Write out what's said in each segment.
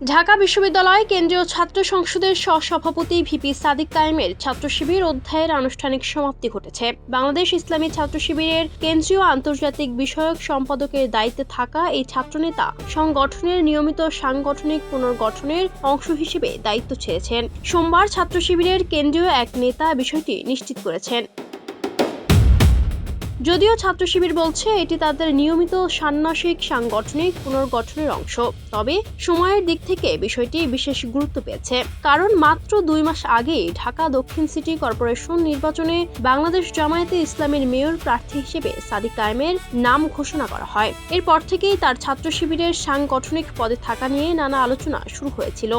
ঢাকা বিশ্ববিদ্যালয় কেন্দ্রীয় ছাত্র সংসদের সহসভাপতি ভিপি সাদিক কায়েমের ছাত্র শিবির অধ্যায়ের আনুষ্ঠানিক সমাপ্তি ঘটেছে। বাংলাদেশ ইসলামী ছাত্র শিবিরের কেন্দ্রীয় আন্তর্জাতিক বিষয়ক সম্পাদকের দায়িত্বে থাকা এই ছাত্রনেতা সংগঠনের নিয়মিত সাংগঠনিক পুনর্গঠনের অংশ হিসেবে দায়িত্ব ছেড়েছেন। সোমবার ছাত্র শিবিরের কেন্দ্রীয় এক নেতা বিষয়টি নিশ্চিত করেছেন। যদিও ছাত্র শিবির বলছে এটি তাদের নিয়মিত ষান্মাসিক সাংগঠনিক পুনর্গঠনের অংশ, তবে সময়ের দিক থেকে বিষয়টি বিশেষ গুরুত্ব পেয়েছে। কারণ মাত্র 2 মাস আগেই ঢাকা দক্ষিণ সিটি কর্পোরেশন নির্বাচনে বাংলাদেশ জামায়াতে ইসলামীর মেয়র প্রার্থী হিসেবে সাদিক কায়েমের নাম ঘোষণা করা হয়। এরপর থেকেই তার ছাত্র শিবিরের সাংগঠনিক পদে থাকা নিয়ে নানা আলোচনা শুরু হয়েছিল।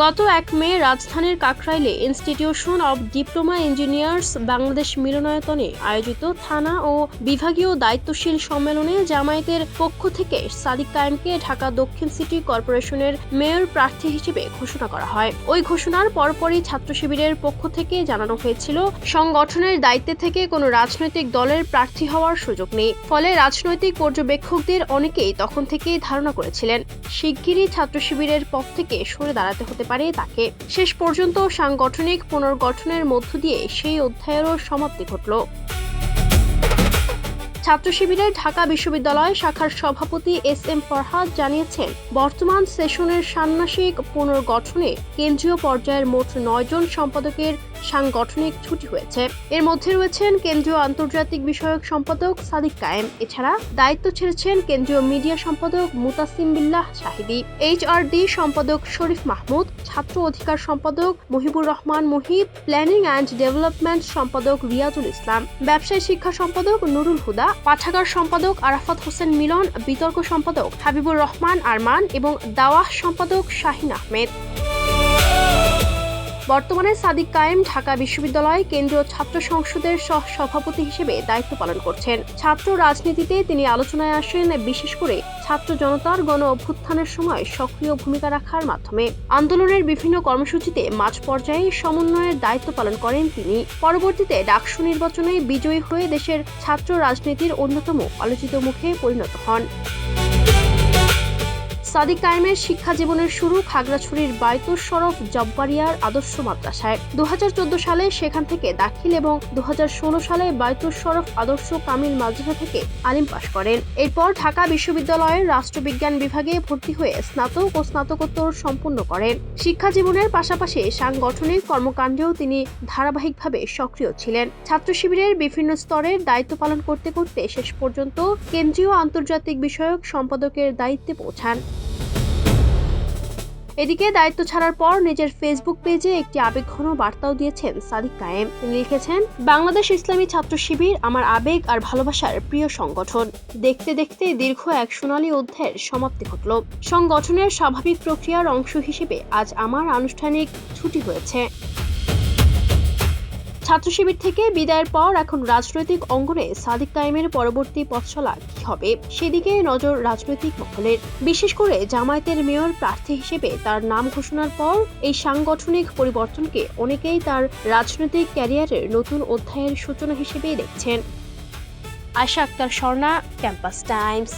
গত 1 মে রাজধানীর কাকরাইলে institution of diploma engineers Bangladesh মিলনায়তনে আয়োজিত থানা ও বিভাগীয় দায়িত্বশীল সম্মেলনে জামায়াতের পক্ষ থেকে সাদিক কায়েমকে ঢাকা দক্ষিণ সিটি কর্পোরেশনের মেয়র প্রার্থী হিসেবে ঘোষণা করা হয়। ওই ঘোষণার পরপরই ছাত্র শিবিরের পক্ষ থেকে জানানো হয়েছিল সংগঠনের দায়িত্বে থেকে কোনো রাজনৈতিক দলের প্রার্থী হওয়ার সুযোগ নেই। ফলে রাজনৈতিক পর্যবেক্ষকদের অনেকেই তখন থেকেই ধারণা করেছিলেন শিগগিরই ছাত্র শিবিরের পক্ষ থেকে সরে দাঁড়াতে হতে পারে তাকে। শেষ পর্যন্ত সাংগঠনিক পুনর্গঠনের মধ্য দিয়ে সেই অধ্যায়েরও সমাপ্তি ঘটল। ছাত্র শিবিরের ঢাকা বিশ্ববিদ্যালয় শাখার সভাপতি এস.এম. ফরহাদ জানিয়েছেন, বর্তমান সেশনের ষান্মাসিক পুনর্গঠনে কেন্দ্রীয় পর্যায়ের মোট 9 জন সম্পাদকের সাংগঠনিক ছুটি হয়েছে। এর মধ্যে রয়েছেন কেন্দ্রীয় আন্তর্জাতিক বিষয়ক সম্পাদক সাদিক কায়েম। এছাড়া দায়িত্ব ছেড়েছেন কেন্দ্রীয় মিডিয়া সম্পাদক মুতাসিম বিল্লাহ শাহিদি, এইচআরডি সম্পাদক শরীফ মাহমুদ, ছাত্র অধিকার সম্পাদক Mohibur Rahman Muhib, planning and development সম্পাদক রিয়াজুল ইসলাম, ব্যবসায় শিক্ষা সম্পাদক নুরুল হুদা, পাঠাগার সম্পাদক আরাফাত হোসেন মিলন, বিতর্ক সম্পাদক হাবিবুর রহমান আরমান এবং দাওয়াহ সম্পাদক শাহিন আহমেদ। বর্তমানে সাদিক কায়েম ঢাকা বিশ্ববিদ্যালয় কেন্দ্রীয় ছাত্র সংসদের সহসভাপতি হিসেবে দায়িত্ব পালন করছেন। ছাত্র রাজনীতিতে তিনি আলোচনায় আসেন বিশেষ করে ছাত্র জনতার গণ অভ্যুত্থানের সময় সক্রিয় ভূমিকা রাখার মাধ্যমে। আন্দোলনের বিভিন্ন কর্মসূচিতে মাঝ পর্যায়ে সমন্বয়ের দায়িত্ব পালন করেন তিনি। পরবর্তীতে ডাকসু নির্বাচনে বিজয়ী হয়ে দেশের ছাত্র রাজনীতির অন্যতম আলোচিত মুখে পরিণত হন। সাদিক কায়েমের শিক্ষা জীবনের শুরু খাগড়াছড়ির বায়তুস শরফ জব্বারিয়ার আদর্শ মাদ্রাসায়। 2014 সালে সেখান থেকে দাখিল এবং 2016 সালে বায়তুস শরফ আদর্শ কামিল মাদ্রাসা থেকে আলিম পাশ করেন। এরপর ঢাকা বিশ্ববিদ্যালয়ের রাষ্ট্রবিজ্ঞান বিভাগে ভর্তি হয়ে স্নাতক ও স্নাতকোত্তর সম্পন্ন করেন। শিক্ষা জীবনের পাশাপাশি সাংগঠনিক কর্মকাণ্ডেও তিনি ধারাবাহিকভাবে সক্রিয় ছিলেন। ছাত্র শিবিরের বিভিন্ন স্তরের দায়িত্ব পালন করতে করতে শেষ পর্যন্ত কেন্দ্রীয় আন্তর্জাতিক বিষয়ক সম্পাদকের দায়িত্বে পৌঁছান। এদিকে দায়িত্ব ছাড়ার পর নিজের ফেসবুক পেজে একটি আবেগঘন বার্তাও দিয়েছেন সাদিক কায়েম। তিনি লিখেছেন, বাংলাদেশ ইসলামী ছাত্র শিবির আমার আবেগ আর ভালোবাসার প্রিয় সংগঠন। দেখতে দেখতে দীর্ঘ এক সোনালী অধ্যায়ের সমাপ্তি ঘটল। সংগঠনের স্বাভাবিক প্রক্রিয়ার অংশ হিসেবে আজ আমার আনুষ্ঠানিক ছুটি হয়েছে। ছাত্র শিবির থেকে বিদায়ের পর এখন রাজনৈতিক অঙ্গনে সাদিক কায়েমের পরবর্তী পথচলা কি হবে সেদিকে নজর রাজনৈতিক মহলের। বিশেষ করে জামায়াতের মেয়র প্রার্থী হিসেবে তার নাম ঘোষণার পর এই সাংগঠনিক পরিবর্তনকে অনেকেই তার রাজনৈতিক ক্যারিয়ারের নতুন অধ্যায়ের সূচনা হিসেবেই দেখছেন। Ayesha Akter Swarna, Campus Times.